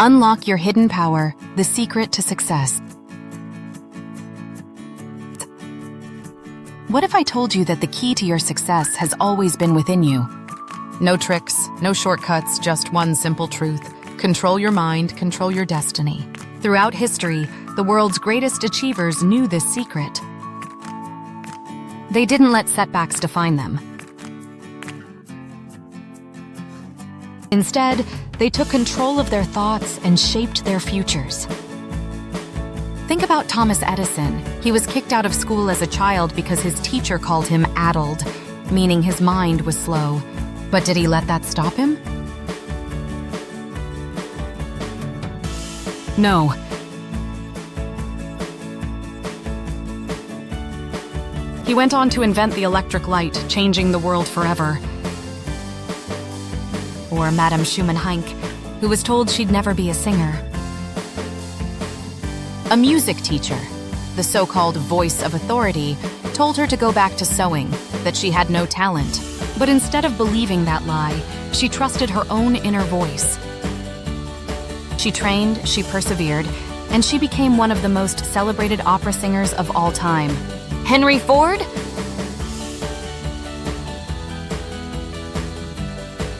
Unlock your hidden power, the secret to success. What if I told you that the key to your success has always been within you? No tricks, no shortcuts, just one simple truth. Control your mind, control your destiny. Throughout history, the world's greatest achievers knew this secret. They didn't let setbacks define them. Instead, they took control of their thoughts and shaped their futures. Think about Thomas Edison. He was kicked out of school as a child because his teacher called him addled, meaning his mind was slow. But did he let that stop him? No. He went on to invent the electric light, changing the world forever. Or Madame Schumann-Heink, who was told she'd never be a singer. A music teacher, the so-called voice of authority, told her to go back to sewing, that she had no talent. But instead of believing that lie, she trusted her own inner voice. She trained, she persevered, and she became one of the most celebrated opera singers of all time. Henry Ford?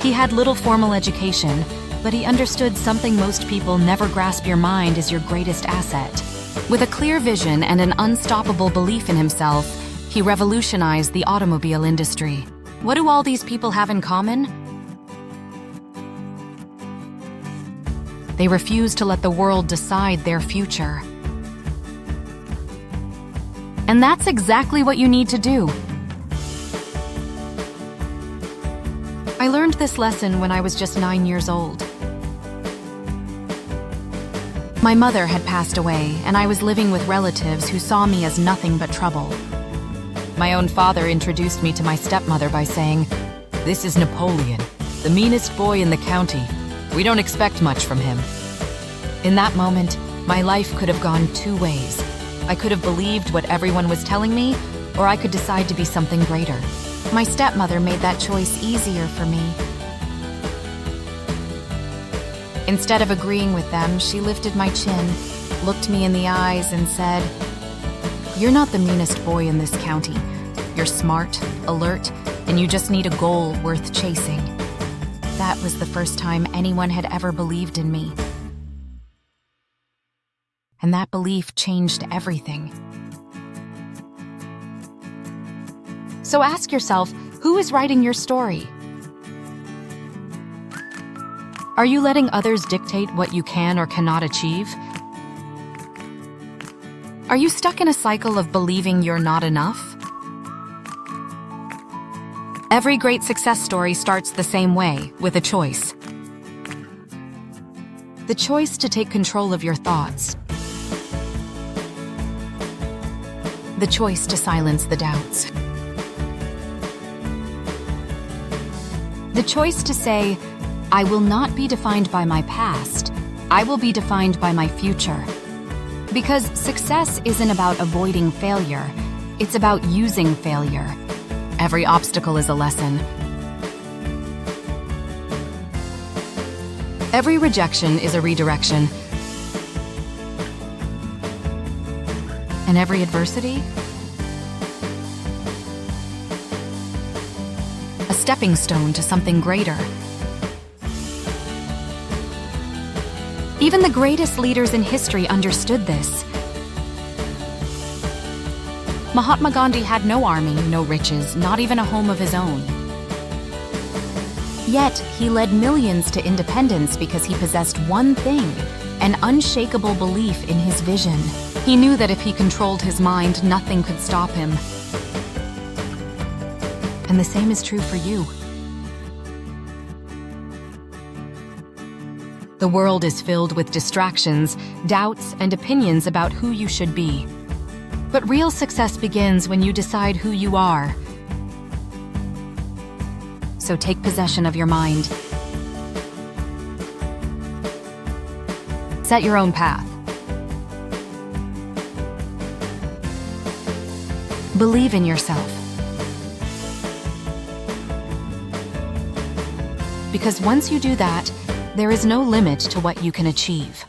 He had little formal education, but he understood something most people never grasp: your mind is your greatest asset. With a clear vision and an unstoppable belief in himself, he revolutionized the automobile industry. What do all these people have in common? They refuse to let the world decide their future. And that's exactly what you need to do. I learned this lesson when I was just 9 years old. My mother had passed away, and I was living with relatives who saw me as nothing but trouble. My own father introduced me to my stepmother by saying, "This is Napoleon, the meanest boy in the county. We don't expect much from him." In that moment, my life could have gone two ways. I could have believed what everyone was telling me, or I could decide to be something greater. My stepmother made that choice easier for me. Instead of agreeing with them, she lifted my chin, looked me in the eyes, and said, "You're not the meanest boy in this county. You're smart, alert, and you just need a goal worth chasing." That was the first time anyone had ever believed in me. And that belief changed everything. So ask yourself, who is writing your story? Are you letting others dictate what you can or cannot achieve? Are you stuck in a cycle of believing you're not enough? Every great success story starts the same way, with a choice. The choice to take control of your thoughts. The choice to silence the doubts. The choice to say, "I will not be defined by my past. I will be defined by my future." Because success isn't about avoiding failure. It's about using failure. Every obstacle is a lesson. Every rejection is a redirection. And every adversity? A stepping stone to something greater. Even the greatest leaders in history understood this. Mahatma Gandhi had no army, no riches, not even a home of his own. Yet, he led millions to independence because he possessed one thing: an unshakable belief in his vision. He knew that if he controlled his mind, nothing could stop him. And the same is true for you. The world is filled with distractions, doubts, and opinions about who you should be. But real success begins when you decide who you are. So take possession of your mind. Set your own path. Believe in yourself. Because once you do that, There is no limit to what you can achieve.